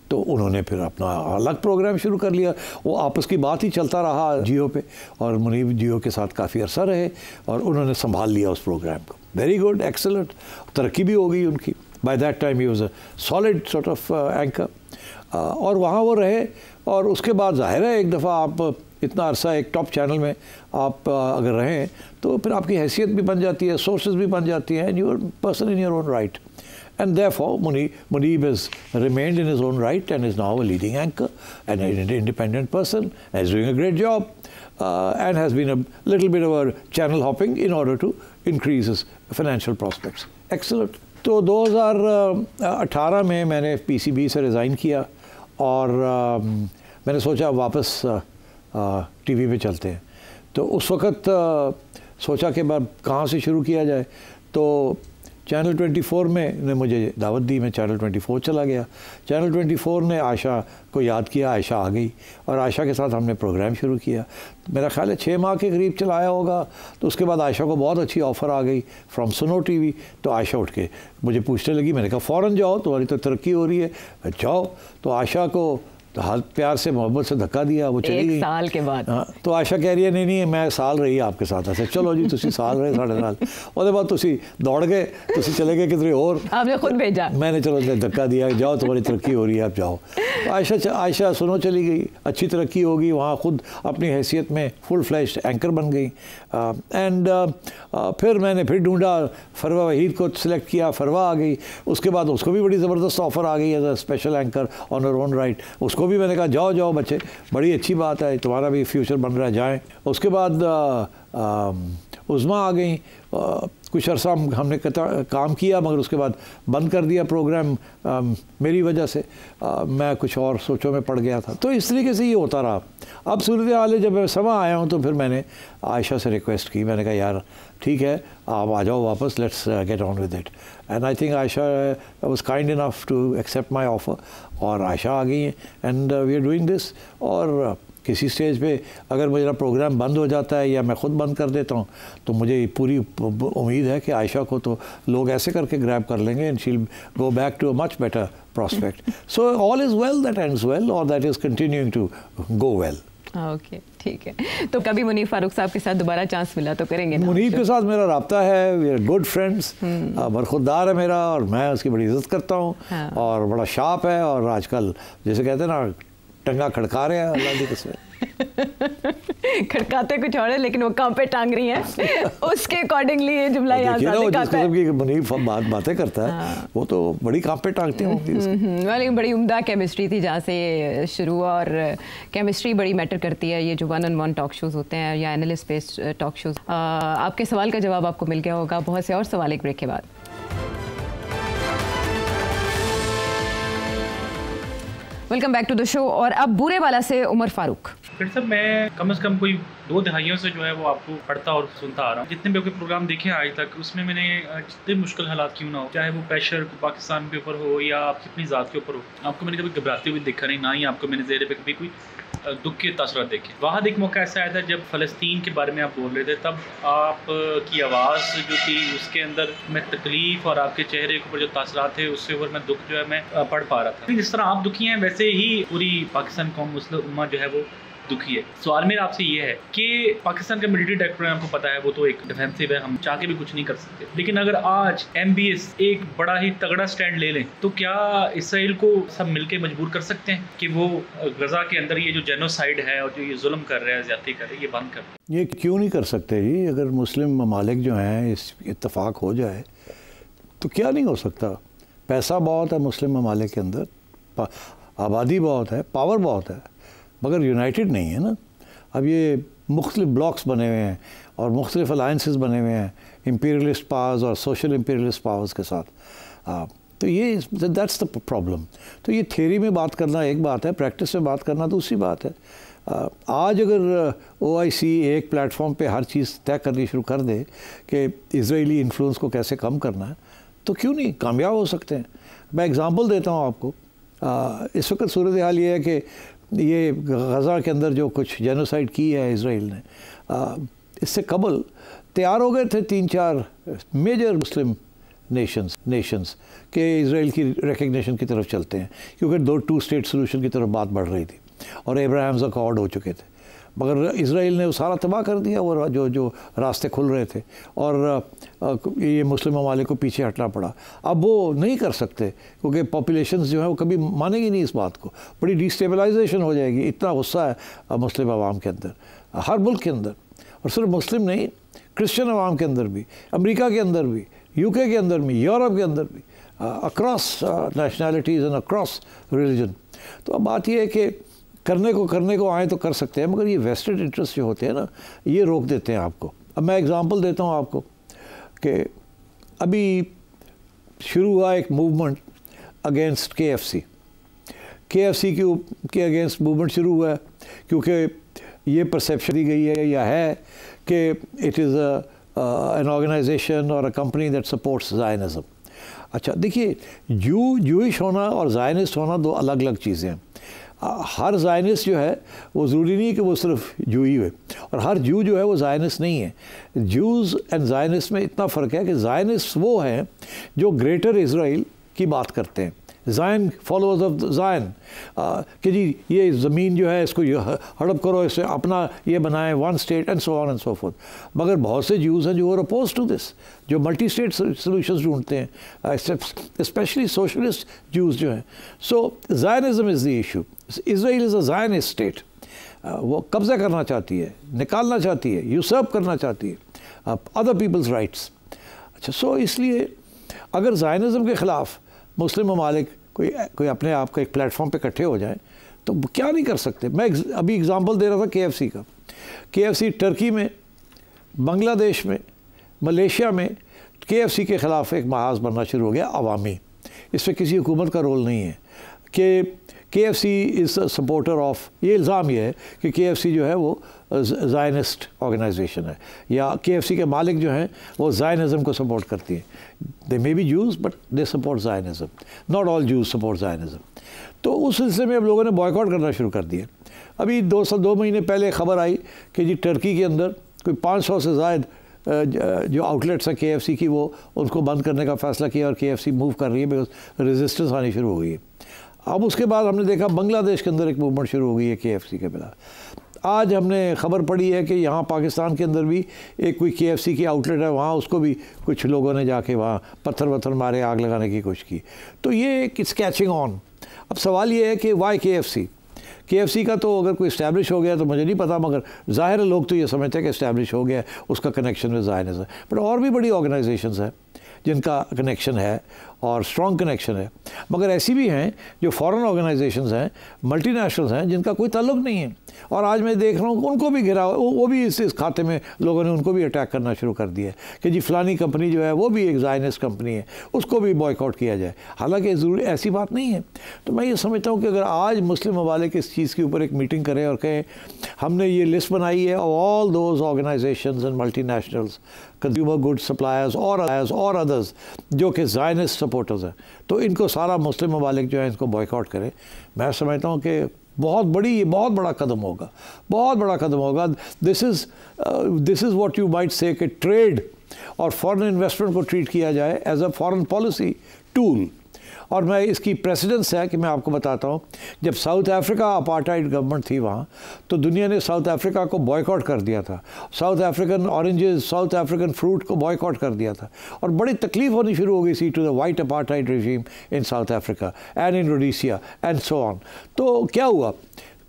तो उन्होंने फिर अपना अलग प्रोग्राम शुरू कर लिया। वो आपस की बात ही चलता रहा जियो पे, और मुनीब जियो के साथ काफ़ी अरसा रहे और उन्होंने संभाल लिया उस प्रोग्राम को। वेरी गुड, एक्सेलेंट, तरक्की भी हो गई उनकी। By that time he was a solid sort of anchor, और वहाँ वो रहे। और उसके बाद जाहिर है एक दफ़ा आप इतना अरसा एक टॉप चैनल में आप अगर रहें तो फिर आपकी हैसियत भी बन जाती है, सोर्सेज भी बन जाती हैं, and you are person in your own right. And therefore, Muneeb has remained in his own right and is now a leading anchor and an independent person and is doing a great job, and has been a little bit of a channel hopping in order to increase his financial prospects. Excellent. तो 2018 में मैंने PCB से resign किया और मैंने सोचा वापस TV पे चलते हैं। तो उस वक़्त सोचा कि कहाँ से शुरू किया जाए, तो चैनल 24 में ने मुझे दावत दी, मैं चैनल 24 चला गया। चैनल 24 ने आयशा को याद किया, आयशा आ गई और आयशा के साथ हमने प्रोग्राम शुरू किया। मेरा ख्याल है 6 माह के करीब चलाया होगा। तो उसके बाद आयशा को बहुत अच्छी ऑफ़र आ गई फ्रॉम सुनो टीवी। तो आयशा उठ के मुझे पूछने लगी, मैंने कहा फ़ौरन जाओ, तुम्हारी तो तरक्की हो रही है, जाओ। तो आयशा को तो हाथ प्यार से मोहब्बत से धक्का दिया, वो चली गई 1 साल के बाद। हाँ, तो आयशा कह रही है नहीं मैं साल रही आपके साथ। ऐसे चलो जी, तुसी साल रहे 3.5 साल, उसके बाद तुसी दौड़ गए, तुसी चले गए किधरे और, आपने खुद भेजा। मैंने चलो धक्का दिया, जाओ तुम्हारी तरक्की हो रही है, आप जाओ। तो आयशा सुनो चली गई, अच्छी तरक्की होगी, वहाँ खुद अपनी हैसियत में फुल फ्लैश एंकर बन गई। एंड फिर मैंने फिर ढूंढा, फरवा वहीद को सिलेक्ट किया, फरवा आ गई। उसके बाद उसको भी बड़ी ज़बरदस्त ऑफ़र आ गई as a special anchor on her own right. उसको भी मैंने कहा जाओ बच्चे, बड़ी अच्छी बात है, तुम्हारा भी फ्यूचर बन रहा है, जाएँ। उसके बाद उज़्मा आ गई, कुछ अर्सा हमने काम किया, मगर उसके बाद बंद कर दिया प्रोग्राम मेरी वजह से। मैं कुछ और सोचों में पड़ गया था। तो इस तरीके से ये होता रहा। अब सूरत हाल है, जब मैं समय आया हूँ तो फिर मैंने आयशा से रिक्वेस्ट की, मैंने कहा यार ठीक है, आप आ जाओ वापस, let's get on with it. And I think Ayesha was kind enough to accept my offer, और आयशा आ गई and we are doing this. और किसी स्टेज पे अगर मेरा प्रोग्राम बंद हो जाता है या मैं ख़ुद बंद कर देता हूँ, तो मुझे पूरी उम्मीद है कि आयशा को तो लोग ऐसे करके ग्रैब कर लेंगे and she will go back to a much better prospect. So all is well that ends well, और that is continuing to go well. Okay, ठीक है। तो कभी मुनीब फारूक साहब के साथ दोबारा चांस मिला तो करेंगे ना? मुनीब के साथ मेरा रब्ता है, वी आर गुड फ्रेंड्स, बरखुरदार है मेरा और मैं उसकी बड़ी इज्जत करता हूँ। हाँ। और बड़ा शार्प है, और आजकल जैसे कहते हैं ना, टंगा खड़का रहे हैं अल्लाह की कसम। खड़काते कुछ और है, लेकिन वो काम पे टांग रही हैं, उसके अकॉर्डिंगली ये जुमला यहाँ दिखाता है। मुनीब बातें करता है। हाँ। वो तो बड़ी काम पे टांगती होंगी। वाली बड़ी उम्दा केमिस्ट्री थी जहाँ से शुरू हुआ, और केमिस्ट्री बड़ी मैटर करती है। ये जो 1-on-1 टॉक शोज़ होते हैं या एनालिस्ट बेस्ड टॉक शोज़। आपके सवाल का जवाब आपको मिल गया होगा। बहुत से और सवाल एक ब्रेक के बाद। Welcome back to the show. और अब बूरेवाला से उमर फारूक। फिर साहब, मैं कम से कम कोई 2 दहाइयों से जो है वो आपको पढ़ता और सुनता आ रहा हूँ। जितने भी आपके प्रोग्राम देखे हैं आज तक, उसमें मैंने जितने मुश्किल हालात क्यों ना हो, चाहे वो प्रेशर पाकिस्तान के ऊपर हो या आपकी अपनी ज़ात के ऊपर हो, आपको मैंने कभी घबराते हुए देखा नहीं, ना ही आपको मैंने ज़ेरे पे कभी कोई दुख के तासुरात देखे। वहाँ एक मौका ऐसा आया था जब फ़लस्तीन के बारे में आप बोल रहे थे, तब आप की आवाज़ जो थी उसके अंदर मैं तकलीफ़ और आपके चेहरे के ऊपर जो तासुरात थे उससे ऊपर मैं दुख जो है मैं पढ़ पा रहा था। जिस तरह आप दुखी हैं वैसे ही पूरी पाकिस्तान कौम मुस्लिम उम्मा जो है वो दुखी है। सवाल मेरा आपसे ये है कि पाकिस्तान का मिलिट्री डायरेक्टर आपको पता है वो तो एक डिफेंसिव है, हम चाह के भी कुछ नहीं कर सकते, लेकिन अगर आज MBS एक बड़ा ही तगड़ा स्टैंड ले लें तो क्या इसराइल को सब मिलके मजबूर कर सकते हैं कि वो गजा के अंदर ये जो जेनोसाइड है और जो ये जुल्म कर रहे हैं, ज्यादती कर रहे हैं, ये बंद कर दें? ये क्यों नहीं कर सकते जी? अगर मुस्लिम ममालिक जो हैं इस इत्तेफाक हो जाए तो क्या नहीं हो सकता। पैसा बहुत है मुस्लिम ममालिक के अंदर, आबादी बहुत है, पावर बहुत है, मगर यूनाइटेड नहीं है ना। अब ये मुख्तलिफ ब्लॉक्स बने हुए हैं और मुख्तलिफ अलाइंसेस बने हुए हैं इंपीरियलिस्ट पावर्स और सोशल इंपीरियलिस्ट पावर्स के साथ। तो ये दैट्स द प्रॉब्लम। तो ये थ्योरी में बात करना एक बात है, प्रैक्टिस में बात करना दूसरी बात है। आज अगर OIC एक प्लेटफॉर्म पे हर चीज़ तय करनी शुरू कर दे कि इजरायली इन्फ्लुएंस को कैसे कम करना है, तो क्यों नहीं कामयाब हो सकते हैं। मैं एग्ज़ाम्पल देता हूँ आपको। इस वक्त सूरत हाल ये है कि ये गज़ा के अंदर जो कुछ जेनोसाइड की है इसराइल ने, इससे कबल तैयार हो गए थे 3-4 मेजर मुस्लिम नेशंस के इसराइल की रिकग्निशन की तरफ चलते हैं, क्योंकि 2 स्टेट सोल्यूशन की तरफ बात बढ़ रही थी और अब्राहम्स अकॉर्ड हो चुके थे। मगर इसराइल ने वो सारा तबाह कर दिया, वो जो रास्ते खुल रहे थे, और ये मुस्लिम ममालिक को पीछे हटना पड़ा। अब वो नहीं कर सकते क्योंकि पॉपुलेशंस जो है वो कभी मानेगी नहीं इस बात को, बड़ी डिस्टेबलाइजेशन हो जाएगी। इतना गुस्सा है मुस्लिम अवाम के अंदर, हर मुल्क के अंदर, और सिर्फ मुस्लिम नहीं, क्रिश्चियन अवाम के अंदर भी, अमेरिका के अंदर भी, UK के अंदर भी, यूरोप के अंदर भी, across nationalities and across religion. तो अब बात यह है कि करने को आए तो कर सकते हैं, मगर ये वेस्टेड इंटरेस्ट जो होते हैं ना, ये रोक देते हैं आपको। अब मैं एग्ज़ाम्पल देता हूँ आपको कि अभी शुरू हुआ एक मूवमेंट अगेंस्ट KFC के अगेंस्ट मूवमेंट शुरू हुआ है, क्योंकि ये परसेप्शन दी गई है या है कि इट इज़ एन ऑर्गेनाइजेशन और अ कंपनी दैट सपोर्ट्स ज़ायनिज़्म। अच्छा देखिए, जूइश होना और ज़ायनिस्ट होना 2 अलग अलग चीज़ें हैं। हर ज़ायनिस्ट जो है वो ज़रूरी नहीं कि वो सिर्फ जू ही है, और हर जू जो है वो ज़ायनिस्ट नहीं है। जूज़ एंड ज़ायनिस्ट में इतना फ़र्क है कि ज़ायनिस्ट वो हैं जो ग्रेटर इज़राइल की बात करते हैं, ज़ायन फॉलोअर्स ऑफ ज़ायन, कि जी ये ज़मीन जो है इसको हड़प करो, इसे अपना ये बनाएं, 1 state and so on and so forth. मगर बहुत से जूज़ हैं जो आर अपोज टू दिस, जो मल्टी स्टेट सोल्यूशंस ढूंढते हैं, स्पेशली सोशलिस्ट जूज़ जो हैं। So Zionism is the issue. Israel is a Zionist state. वो कब्ज़ा करना चाहती है, निकालना चाहती है, यूसर्प करना चाहती है अदर पीपल्स राइट्स। अच्छा, सो इसलिए अगर ज़ायनिज़्म के ख़िलाफ़ मुस्लिम ममालिक कोई अपने आप का एक प्लेटफॉर्म पे इकट्ठे हो जाएं तो क्या नहीं कर सकते। मैं अभी एग्ज़ाम्पल दे रहा था KFC का। KFC टर्की में, बांग्लादेश में, मलेशिया में KFC के ख़िलाफ़ एक महाज बनना शुरू हो गया अवामी। इसमें किसी हुकूमत का रोल नहीं है कि KFC इज़ सपोर्टर ऑफ, ये इल्ज़ाम ये है कि KFC जो है वो ज़ायनिस्ट ऑर्गेनाइजेशन है, या KFC के मालिक जो हैं वो ज़ायनिज़्म को सपोर्ट करती है। They may be Jews but they support Zionism, not all Jews support Zionism. तो उस सिलसिले में अब लोगों ने बॉयकॉट करना शुरू कर दिया। अभी 2 महीने पहले खबर आई कि जी टर्की के अंदर कोई 500 से ज़ायद जो आउटलेट्स हैं KFC की, वो उनको बंद करने का फ़ैसला किया और KFC मूव कर रही है बिकॉज रेजिस्टेंस आनी शुरू हो गई है। अब उसके बाद हमने देखा बांग्लादेश के अंदर एक मूवमेंट शुरू हो गई है KFC के बिना। आज हमने खबर पड़ी है कि यहाँ पाकिस्तान के अंदर भी एक कोई KFC की आउटलेट है, वहाँ उसको भी कुछ लोगों ने जाके वहाँ पत्थर मारे, आग लगाने की कोशिश की। तो ये इट्स कैचिंग ऑन। अब सवाल ये है कि वाई KFC का तो अगर कोई इस्टेब्लिश हो गया तो मुझे नहीं पता, मगर ज़ाहिर लोग तो ये समझते हैं कि इस्टेब्लिश हो गया, उसका कनेक्शन में ज़ायनिज़्म है। बट और भी बड़ी ऑर्गेनाइजेशंस हैं जिनका कनेक्शन है और स्ट्रॉन्ग कनेक्शन है, मगर ऐसी भी हैं जो फॉरेन ऑर्गेनाइजेशंस हैं, मल्टीनेशनल्स हैं, जिनका कोई ताल्लुक नहीं है। और आज मैं देख रहा हूँ उनको भी गिरा, वो भी इस खाते में लोगों ने उनको भी अटैक करना शुरू कर दिया कि जी फ़लानी कंपनी जो है वो भी एक ज़ायनिस्ट कंपनी है, उसको भी बॉयकॉट किया जाए। हालांकि ज़रूरी ऐसी बात नहीं है। तो मैं ये समझता हूँ कि अगर आज मुस्लिम ममालिक इस चीज़ के ऊपर एक मीटिंग करें और कहें हमने ये लिस्ट बनाई है all those organisations and multinationals, consumer good suppliers और अदर्स जो कि ज़ायनिस्ट सपोर्टर्स हैं, तो इनको सारा मुस्लिम ममालिक जो है इनको बॉयकॉट करें। मैं समझता हूँ कि बहुत बड़ा कदम होगा, बहुत बड़ा कदम होगा। This is what you might say कि ट्रेड और फॉरेन इन्वेस्टमेंट को ट्रीट किया जाए as a foreign policy tool. और मैं इसकी प्रेसिडेंस है कि मैं आपको बताता हूँ, जब साउथ अफ्रीका अपार्टाइड गवर्नमेंट थी वहाँ, तो दुनिया ने साउथ अफ्रीका को बॉयकॉट कर दिया था। South African oranges, south African fruit को बॉयकॉट कर दिया था और बड़ी तकलीफ होनी शुरू हो गई थी to the white apartheid regime in South Africa and in Rhodesia and so on. तो क्या हुआ,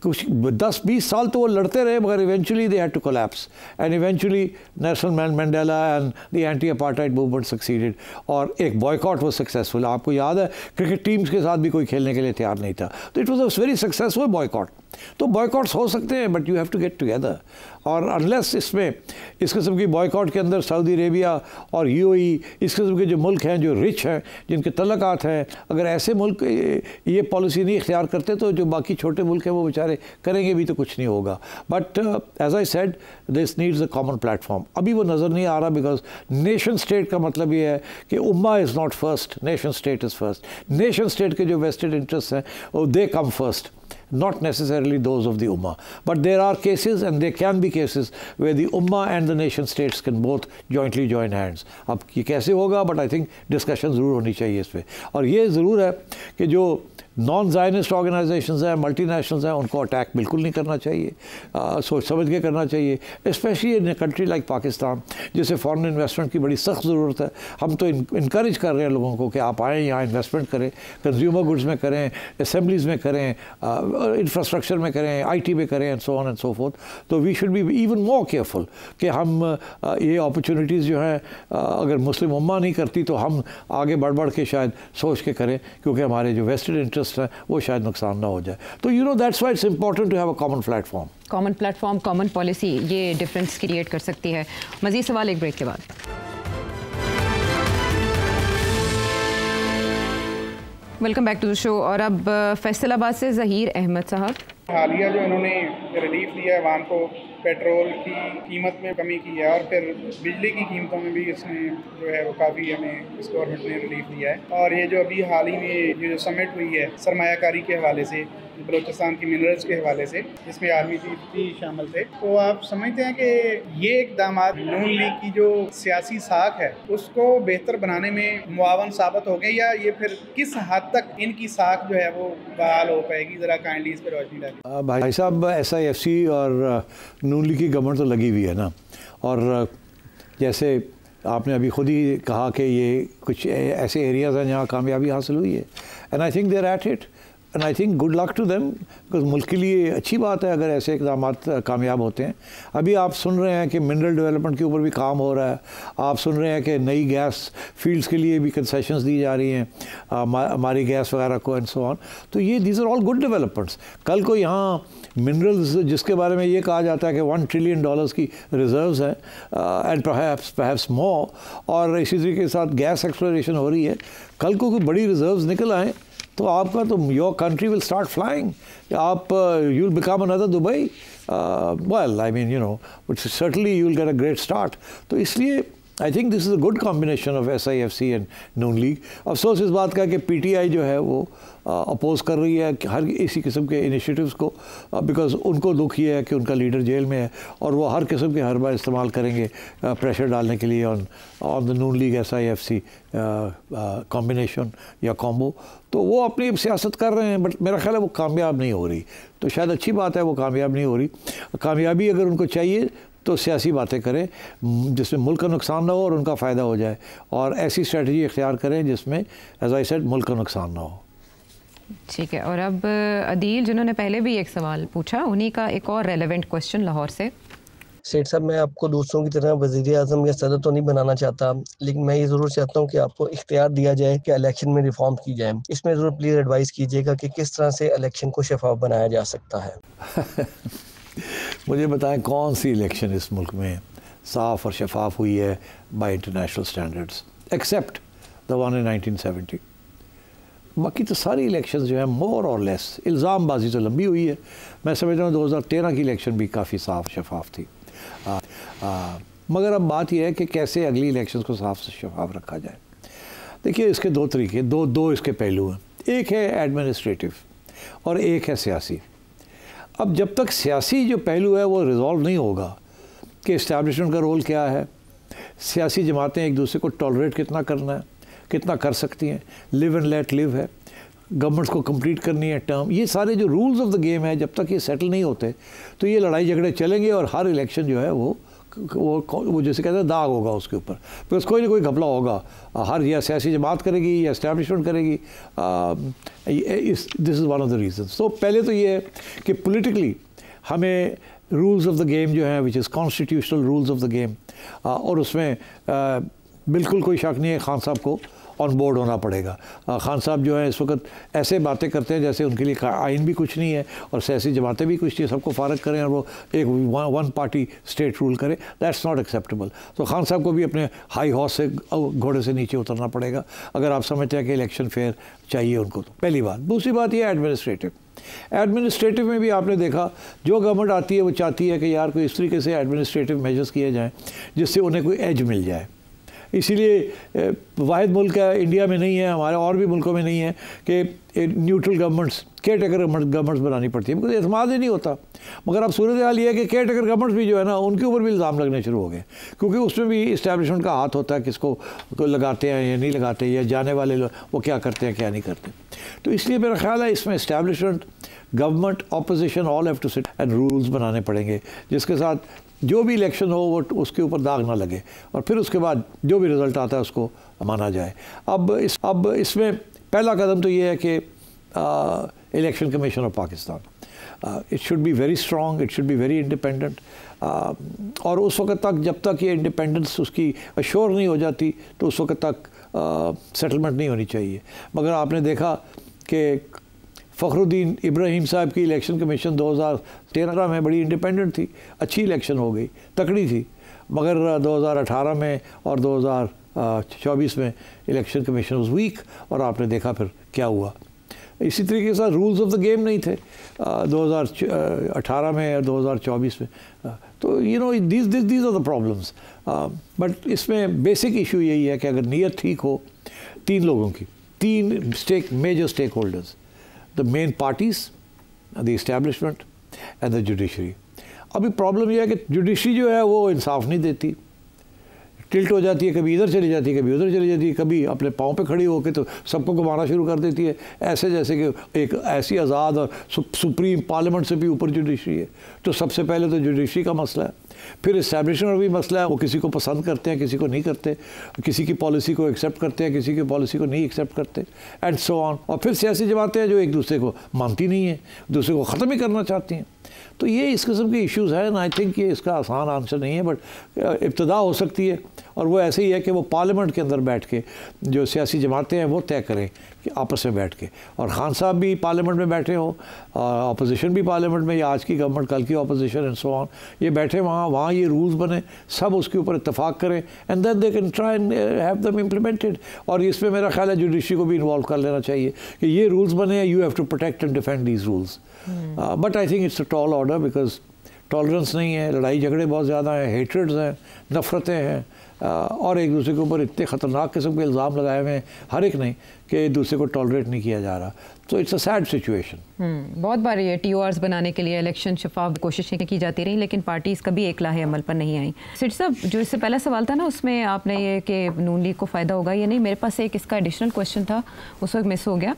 कुछ 10-20 साल तो वो लड़ते रहे, मगर eventually they had to collapse and eventually Nelson Mandela and the anti apartheid movement succeeded और एक बॉयकॉट वो सक्सेसफुल। आपको याद है क्रिकेट टीम्स के साथ भी कोई खेलने के लिए तैयार नहीं था, तो it was a very successful boycott. तो बॉयकॉट्स हो सकते हैं but you have to get together. और अनलेस इसमें इस किस्म की बॉयकॉट के अंदर सऊदी अरेबिया और यूएई, इस किस्म के जो मुल्क हैं जो रिच हैं, जिनके तल्लुकात हैं, अगर ऐसे मुल्क ये पॉलिसी नहीं इख्तियार करते तो जो बाकी छोटे मुल्क हैं वो बेचारे करेंगे भी तो कुछ नहीं होगा। But as I said this needs a common platform. अभी वो नज़र नहीं आ रहा बिकॉज नेशन स्टेट का मतलब ये है कि उम्मा is not first, nation state is first. Nation state के जो वेस्टेड इंटरेस्ट हैं they come first, not necessarily those of the Ummah. But there are cases and there can be cases where the Ummah and the nation states can both jointly join hands. अब ये कैसे होगा, but I think discussion ज़रूर होनी चाहिए इस पर। और ये ज़रूर है कि जो नॉन ज़ायनिस्ट ऑर्गेनाइजेशंस हैं, मल्टीनेशनल्स हैं, उनको अटैक बिल्कुल नहीं करना चाहिए, सोच समझ के करना चाहिए, specially in a country like Pakistan जिसे फॉरेन इन्वेस्टमेंट की बड़ी सख्त ज़रूरत है। हम तो इनकरेज कर रहे हैं लोगों को कि आप आएँ यहाँ इन्वेस्टमेंट करें, कंज्यूमर गुड्स में करें, असेंबलीज़ में करें, इंफ्रास्ट्रक्चर में करें, IT में करें and so on and so forth. तो we should be even more careful कि हम ये अपॉर्चुनिटीज़ जो हैं अगर मुस्लिम उम्मा नहीं करती तो हम आगे बढ़ के शायद सोच के करें, क्योंकि हमारे जो वेस्टेड इंटरेस्ट है वो शायद नुकसान ना हो जाए। तो you know that's why it's important to have a common platform. Common platform, common policy, ये डिफरेंस क्रिएट कर सकती है। मज़ीद सवाल एक ब्रेक के बाद। Welcome back to the show. और अब फैसलाबाद से ज़हीर अहमद साहब। हालिया जो इन्होंने रिलीफ दिया है आवाम को, पेट्रोल की कीमत में कमी की है और फिर बिजली की कीमतों में भी इसने जो है वो काफ़ी हमें इस गवर्नमेंट ने रिलीफ दिया है। और ये जो अभी हाल ही में ये जो समिट हुई है सरमायाकारी के हवाले से, बलूचिस्तान की मिनरल्स के हवाले से, जिसमें आर्मी चीफ भी शामिल थे, तो आप समझते हैं कि ये इकदाम नून लीग की जो सियासी साख है उसको बेहतर बनाने में मुआवन साबित हो गए, या ये फिर किस हद तक इनकी साख जो है वो बहाल हो पाएगी? ज़रा काइंडली इस पर रोशनी डालिए। भाई साहब, SIFC और नून लीग की गवर्नमेंट तो लगी हुई है ना, और जैसे आपने अभी खुद ही कहा कि ये कुछ ऐसे एरियाज़ हैं जहाँ कामयाबी हासिल हुई है, and I think they are at it and I think good luck to them, because मुल्क के लिए अच्छी बात है अगर ऐसे इक़दाम कामयाब होते हैं। अभी आप सुन रहे हैं कि मिनरल डेवलपमेंट के ऊपर भी काम हो रहा है, आप सुन रहे हैं कि नई गैस फील्ड्स के लिए भी कंसेशंस दी जा रही हैं हमारी गैस वगैरह को एंड सो ऑन। तो ये these are all good developments. कल को यहाँ मिनरल्स जिसके बारे में ये कहा जाता है कि $1 ट्रिलियन की रिजर्व्स हैं एंड परहैप्स मोर, और इसी तरीके के साथ गैस एक्सप्लोरेशन हो रही है, कल को कोई बड़ी रिजर्व्स निकल आएँ तो आपका तो your country will start flying, आप you will become another Dubai. Well I mean you know certainly you will get a great start. तो इसलिए I think this is a good combination of SIFC and Noon League. अफसोस इस बात का कि PTI जो है वो अपोज कर रही है हर इसी किस्म के इनिशिएटिव्स को, बिकॉज उनको दुख ये है कि उनका लीडर जेल में है और वो हर किस्म के हरबा इस्तेमाल करेंगे प्रेशर डालने के लिए on the Noon league SIFC combination या कॉम्बो। तो वो अपनी सियासत कर रहे हैं, बट मेरा ख्याल है वो कामयाब नहीं हो रही। तो शायद अच्छी बात है वो कामयाब नहीं हो रही। कामयाबी अगर उनको चाहिए तो सियासी बातें करें जिसमें मुल्क का नुकसान ना हो और उनका फ़ायदा हो जाए, और ऐसी स्ट्रेटजी इख्तियार करें जिसमें एज आई सेड मुल्क का नुकसान ना हो। ठीक है। और अब अदील जिन्होंने पहले भी एक सवाल पूछा, उन्हीं का एक और रेलेवेंट क्वेश्चन लाहौर से। सेठ साहब, मैं आपको दूसरों की तरह वज़ीर-ए-आज़म या सदर तो नहीं बनाना चाहता, लेकिन मैं ये ज़रूर चाहता हूँ कि आपको इख्तियार दिया जाए कि इलेक्शन में रिफॉर्म की जाए। इसमें ज़रूर प्लीज़ एडवाइस कीजिएगा कि किस तरह से इलेक्शन को शफाफ बनाया जा सकता है। मुझे बताएं कौन सी इलेक्शन इस मुल्क में साफ़ और शफाफ हुई है by international standards, except the one in 1970। बाकी तो सारी इलेक्शंस जो है मोर और लेस इल्ज़ामबाजी तो लंबी हुई है। मैं समझता हूँ 2013 की इलेक्शन भी काफ़ी साफ़ शफाफ थी। मगर अब बात यह है कि कैसे अगली इलेक्शंस को साफ शफाफ रखा जाए। देखिए, इसके दो तरीके, दो इसके पहलू हैं। एक है एडमिनिस्ट्रेटिव और एक है सियासी। अब जब तक सियासी जो पहलू है वो रिजॉल्व नहीं होगा कि इस्टेब्लिशमेंट का रोल क्या है, सियासी जमातें एक दूसरे को टॉलरेट कितना करना है, कितना कर सकती हैं, लिव एंड लेट लिव है, गवर्नमेंट्स को कंप्लीट करनी है टर्म, ये सारे जो रूल्स ऑफ द गेम है जब तक ये सेटल नहीं होते तो ये लड़ाई झगड़े चलेंगे और हर इलेक्शन जो है वो जैसे कहते हैं दाग होगा उसके ऊपर, बिकॉज कोई ना कोई घपला होगा। हर या सियासी जमात करेगी या इस्टेब्लिशमेंट करेगी। This is one of the reasons. तो पहले तो ये है कि पॉलिटिकली हमें रूल्स ऑफ द गेम जो हैं, which is constitutional rules of the game, और उसमें बिल्कुल कोई शक नहीं है खान साहब को ऑन बोर्ड होना पड़ेगा। खान साहब जो है इस वक्त ऐसे बातें करते हैं जैसे उनके लिए आइन भी कुछ नहीं है और सियासी जमातें भी कुछ नहीं, सबको फारग करें और वो एक वन पार्टी स्टेट रूल करे। That's not acceptable. तो खान साहब को भी अपने हाई हॉर्स से, घोड़े से नीचे उतरना पड़ेगा अगर आप समझते हैं कि इलेक्शन फेयर चाहिए उनको। तो पहली बात। दूसरी बात यह एडमिनिस्ट्रेटिव में भी आपने देखा जो गवर्नमेंट आती है वो चाहती है कि यार कोई इस तरीके से एडमिनिस्ट्रेटिव मेजर्स किए जाएँ जिससे उन्हें कोई एज मिल जाए। इसीलिए वाहिद मुल्क है, इंडिया में नहीं है, हमारे और भी मुल्कों में नहीं है कि neutral governments, care taker governments बनानी पड़ती है, बिकॉज एतमाद ही नहीं होता। मगर अब सूरत हाल ये है कि केयर टेकर गवर्नमेंट्स भी जो है ना उनके ऊपर भी इल्ज़ाम लगने शुरू हो गए, क्योंकि उसमें भी इस्टेब्लिशमेंट का हाथ होता है, किसको लगाते हैं या नहीं लगाते, या जाने वाले लोग वो क्या करते हैं क्या नहीं करते। तो इसलिए मेरा ख्याल है इसमें establishment, government, opposition all have to sit and rules बनाने पड़ेंगे जिसके साथ जो भी इलेक्शन हो वो उसके ऊपर दाग ना लगे और फिर उसके बाद जो भी रिज़ल्ट आता है उसको माना जाए। अब इसमें पहला कदम तो ये है कि election commission of Pakistan, it should be very strong, it should be very independent, और उस वक्त तक जब तक ये इंडिपेंडेंस उसकी अश्योर नहीं हो जाती तो उस वक्त तक सेटलमेंट नहीं होनी चाहिए। मगर आपने देखा कि फ़खरुद्दीन इब्राहिम साहब की इलेक्शन कमीशन 2013 में बड़ी इंडिपेंडेंट थी, अच्छी इलेक्शन हो गई, तकड़ी थी। मगर 2018 में और 2024 में इलेक्शन कमीशन वाज वीक और आपने देखा फिर क्या हुआ। इसी तरीके से रूल्स ऑफ द गेम नहीं थे 2018 में और 2024 में। तो you know these are the problems. But इसमें बेसिक इशू यही है कि अगर नीयत ठीक हो तीन लोगों की, तीन major stakeholders, the main parties, the establishment and the judiciary। अभी प्रॉब्लम यह है कि जुडिशरी जो है वो इंसाफ नहीं देती, टिल्ट हो जाती है, कभी इधर चली जाती है, कभी उधर चली जाती है, कभी अपने पाँव पे खड़ी होकर तो सबको घुमाना शुरू कर देती है, ऐसे जैसे कि एक ऐसी आज़ाद और सुप्रीम पार्लियामेंट से भी ऊपर जुडिशरी है। तो सबसे पहले तो जुडिशरी का मसला है, फिर इस्टेब्लिशमेंट भी मसला है, वो किसी को पसंद करते हैं, किसी को नहीं करते, किसी की पॉलिसी को एक्सेप्ट करते हैं, किसी की पॉलिसी को नहीं एक्सेप्ट करते, एंड सो ऑन। और फिर सियासी जमातें हैं जो एक दूसरे को मानती नहीं है, दूसरे को ख़त्म ही करना चाहती हैं। तो ये इस किस्म के इश्यूज़ हैं। आई थिंक ये इसका आसान आंसर नहीं है, बट इब्तदा हो सकती है और वो ऐसे ही है कि वो पार्लियामेंट के अंदर बैठ के जो सियासी जमातें हैं वो तय करें कि आपस में बैठ के, और खान साहब भी पार्लियामेंट में बैठे हों, अपोजिशन भी पार्लियामेंट में, या आज की गवर्नमेंट कल की अपोजिशन एंड सो ऑन, ये बैठे वहाँ ये रूल्स बने, सब उसके ऊपर इत्तेफाक करें and then they can try and have them implemented. और इसमें मेरा ख्याल है जुडिशरी को भी इन्वॉल्व कर लेना चाहिए कि ये रूल्स बने, you have to protect and defend these rules. But I think it's a tall order, because tolerance नहीं है, लड़ाई झगड़े बहुत ज़्यादा हैं, हेट्रेड्स हैं, नफ़रतें हैं, और एक दूसरे के ऊपर इतने ख़तरनाक किस्म के इल्ज़ाम लगाए हुए हैं, हर एक नहीं, कि एक दूसरे को टॉलरेट नहीं किया जा रहा। तो इट्स अ सैड सिचुएशन। बहुत बार ये TORs बनाने के लिए इलेक्शन शफाफ कोशिशें की जाती रही, लेकिन पार्टीज़ कभी एक लाहे अमल पर नहीं आई। सेठ साहब, जो इससे पहला सवाल था ना, उसमें आपने ये कि नून लीग को फ़ायदा होगा या नहीं, मेरे पास एक इसका एडिशनल क्वेश्चन था, उस वक्त मिस हो गया,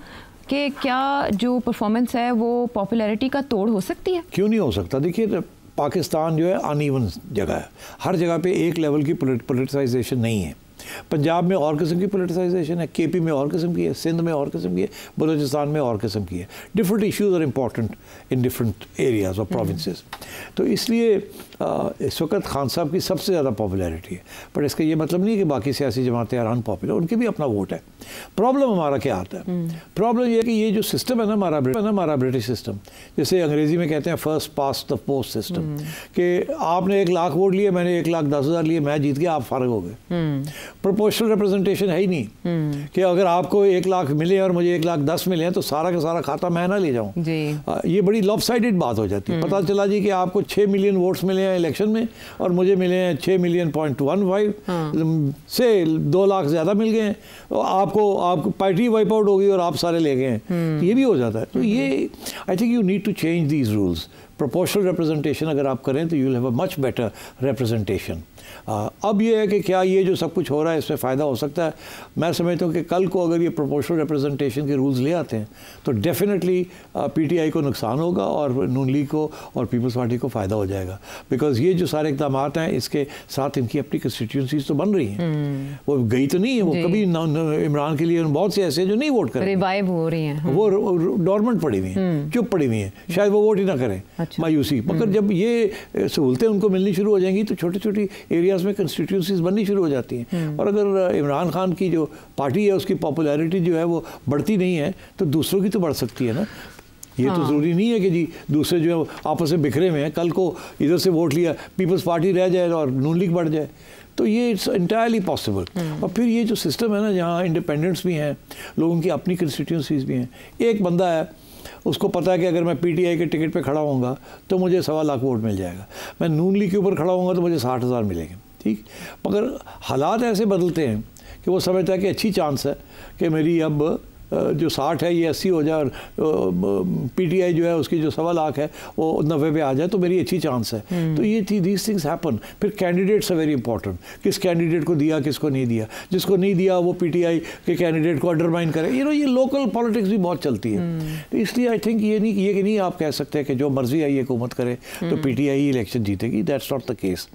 कि क्या जो परफॉर्मेंस है वो पॉपुलैरिटी का तोड़ हो सकती है? क्यों नहीं हो सकता? देखिए, पाकिस्तान जो है अनइवन जगह है, हर जगह पे एक लेवल की पोलिटिसाइजेशन नहीं है। पंजाब में और किस्म की पोलिटिसाइजेशन है, KP में और किस्म की है, सिंध में और किस्म की है, बलूचिस्तान में और किस्म की है। Different issues are important in different areas और प्रोविंसेस। तो इसलिए इस वक्त खान साहब की सबसे ज़्यादा पॉपुलैरिटी है, पर इसका ये मतलब नहीं है कि बाकी सियासी जमातें आर अनपॉपुलर, उनके भी अपना वोट है। प्रॉब्लम हमारा क्या आता है? प्रॉब्लम ये है कि ये जो सिस्टम है ना हमारा ब्रिटिश सिस्टम, जैसे अंग्रेजी में कहते हैं first past the post system, कि आपने 1 लाख वोट लिए, मैंने 1,10,000 लिए, मैं जीत गया, आप फारग हो गए। प्रोपोर्शनल रिप्रेजेंटेशन है ही नहीं कि अगर आपको 1 लाख मिले और मुझे 1,10,000 मिले हैं तो सारा का सारा खाता मैं ना ले जाऊं। ये बड़ी लॉपसाइडेड बात हो जाती है। पता चला जी कि आपको 6 मिलियन वोट्स मिले हैं इलेक्शन में और मुझे मिले हैं 6,000,000.15 से 2 लाख ज़्यादा मिल गए हैं, तो आपको पार्टी वाइप आउट होगी और आप सारे ले गए हैं। ये भी हो जाता है। तो ये I think you need to change these rules. Proportional representation अगर आप करें तो you will have a much better representation. अब ये है कि क्या ये जो सब कुछ हो रहा है इसमें फ़ायदा हो सकता है? मैं समझता हूँ कि कल को अगर ये प्रोपोर्शनल रिप्रेजेंटेशन के रूल्स ले आते हैं तो डेफिनेटली PTI को नुकसान होगा और नून लीग को और पीपल्स पार्टी को फ़ायदा हो जाएगा। बिकॉज ये जो सारे इक़दाम हैं इसके साथ इनकी अपनी कंस्टिट्यूंसीज तो बन रही हैं, वो गई तो नहीं है, वो कभी इमरान के लिए बहुत से ऐसे जो नहीं वोट करें, रिवाइव हो रही हैं, वो डॉर्मेंट पड़ी हुई हैं, चुप पड़ी हुई हैं, शायद वो वोट ही ना करें। मायूसी। मगर जब ये सहूलतें उनको मिलनी शुरू हो जाएंगी तो छोटी छोटी एरियाज़ में कंस्टिट्यूंसीज बननी शुरू हो जाती हैं। और अगर इमरान खान की जो पार्टी है उसकी पॉपुलैरिटी जो है वो बढ़ती नहीं है तो दूसरों की तो बढ़ सकती है ना। ये तो ज़रूरी नहीं है कि जी दूसरे जो है आपस में बिखरे हुए हैं, कल को इधर से वोट लिया पीपल्स पार्टी रह जाए और नून लीग बढ़ जाए, तो ये इट्स इंटायरली पॉसिबल। और फिर ये जो सिस्टम है ना जहाँ इंडिपेंडेंट्स भी हैं, लोगों की अपनी कंस्टिट्यूंसीज भी हैं, एक बंदा है उसको पता है कि अगर मैं PTI के टिकट पे खड़ा होऊंगा तो मुझे 1.25 लाख वोट मिल जाएगा, मैं नून लीग के ऊपर खड़ा होऊंगा तो मुझे 60,000 मिलेंगे, ठीक। मगर हालात ऐसे बदलते हैं कि वो समझता है कि अच्छी चांस है कि मेरी अब जो 60 है ये 80 हो जाए और PTI जो है उसकी जो 1.25 लाख है वो 90 पे आ जाए तो मेरी अच्छी चांस है। तो ये थी दीज थिंग्स हैपन। फिर कैंडिडेट्स आर वेरी इंपॉर्टेंट, किस कैंडिडेट को दिया किसको नहीं दिया, जिसको नहीं दिया वो PTI के कैंडिडेट को अंडरमाइन करे, ये लोकल पॉलिटिक्स भी बहुत चलती है। तो इसलिए आई थिंक ये नहीं आप कह सकते हैं कि जो मर्जी आई हुकूमत करे तो PTI ही इलेक्शन जीतेगी, दैट्स नॉट द केस।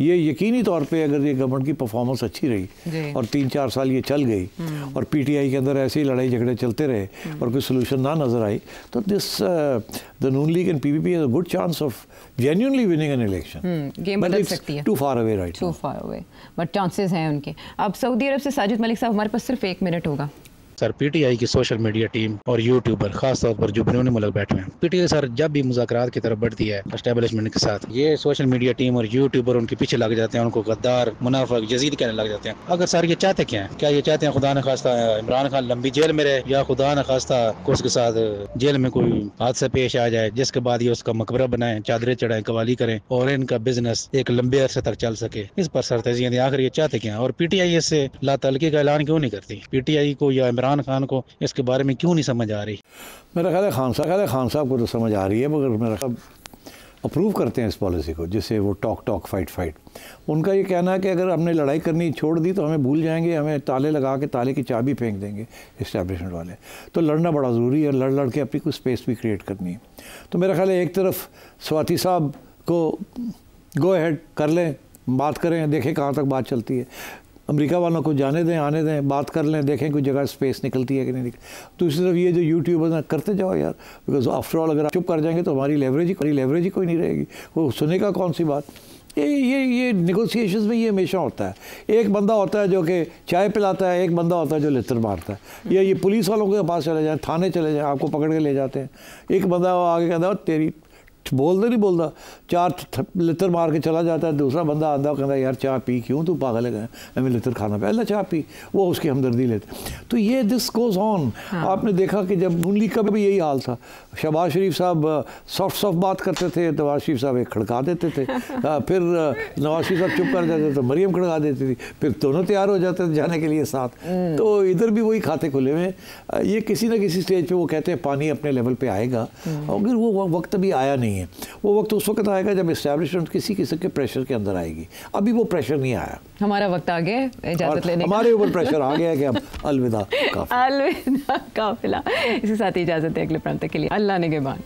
ये यकीनी तौर पर अगर ये गवर्नमेंट की परफॉर्मेंस अच्छी रही और 3-4 साल ये चल गई और PTI के अंदर ऐसी लड़ाई झगड़े चलते रहे और कोई सोल्यूशन ना नजर आई तो this the Noon League and PPP has a good chance of genuinely winning an election. Game बदल सकती है। Too far away right, too far away, but chances हैं उनके। अब सऊदी अरब से साजिद मलिक साहब, हमारे पास सिर्फ 1 मिनट होगा। सर PTI की सोशल मीडिया टीम और यूट्यूबर खास तौर पर जो बैरून मुल्क बैठे हैं, PTI सर जब भी मुज़ाकरात की तरफ बढ़ती है एस्टेब्लिशमेंट के साथ, ये सोशल मीडिया टीम और यूट्यूबर उनके पीछे लग जाते हैं, उनको गद्दार मुनाफिक यजीद कहने लग जाते हैं। अगर सर ये चाहते क्या है? क्या ये चाहते हैं खुदा न खास्ता इमरान खान लंबी जेल में रहे, या खुदा न खास्ता को उसके साथ जेल में कोई हादसा पेश आ जाए जिसके बाद ये उसका मकबरा बनाएं, चादरें चढ़ाएं, कवाली करें और इनका बिजनेस एक लंबे अरसे तक चल सके? इस पर सर तजिया दें आखिर ये चाहते क्या? और PTI इससे लातल्की का ऐलान क्यों नहीं करती? PTI को या इमरान खान को इसके बारे में क्यों नहीं समझ आ रही? मेरा ख्याल है खान साहब को तो समझ आ रही है, मगर मेरा ख्याल अप्रूव करते हैं इस पॉलिसी को, जिससे वो टॉक फाइट। उनका ये कहना है कि अगर हमने लड़ाई करनी छोड़ दी तो हमें भूल जाएंगे, हमें ताले लगा के ताले की चाबी फेंक देंगे इस्टेब्लिशमेंट वाले। तो लड़ना बड़ा ज़रूरी है, लड़ के अपनी कुछ स्पेस भी क्रिएट करनी है। तो मेरा ख्याल है एक तरफ स्वाति साहब को गो अहेड कर लें, बात करें, देखें कहाँ तक बात चलती है। अमेरिका वालों को जाने दें, आने दें, बात कर लें, देखें कोई जगह स्पेस निकलती है कि नहीं निकलती। दूसरी तरफ ये जो यूट्यूबर्स हैं करते जाओ यार, बिकॉज आफ्टर ऑल अगर आप चुप कर जाएंगे तो हमारी लेवरेज ही कोई नहीं रहेगी, वो सुनेगा कौन सी बात। ये नेगोशिएशंस में ये हमेशा होता है। एक बंदा होता है जो कि चाय पिलाता है, एक बंदा होता है जो लित्र मारता है। या ये पुलिस वालों के पास चले जाएँ, थाने चले जाएँ, आपको पकड़ के ले जाते हैं। एक बंदा आगे कहता है तेरी नहीं बोलता, 4 लित्र मार के चला जाता है। दूसरा बंदा आता है कहता है यार चाय पी, क्यों तू पागल है, हमें लित्र खाना पे, अल्लाह चाय पी, वो उसकी हमदर्दी लेते। तो ये दिस गोज ऑन। आपने देखा कि जब नून लीग का भी यही हाल था, शहबाज शरीफ साहब सॉफ्ट बात करते थे, नवाज शरीफ साहब एक खड़का देते थे, फिर नवाज शरीफ साहब चुप कर जाते तो मरियम खड़का देती थी, फिर दोनों तैयार हो जाते थे जाने के लिए साथ। तो इधर भी वही खाते खुले हुए। ये किसी न किसी स्टेज पे वो कहते हैं पानी अपने लेवल पे आएगा, अगर वो वक्त अभी आया नहीं है। वो वक्त उस वक्त आएगा जब एस्टैब्लिशमेंट किसी किस्म के प्रेशर के अंदर आएगी। अभी वो प्रेशर नहीं आया। हमारा वक्त आ गया इजाजत लेने का। हमारे ऊपर प्रेशर आ गया कि अब अलविदा काफिला। इसी साथ ही इजाजत है अगले प्रांत के लिए। अल्लाह निगहबान।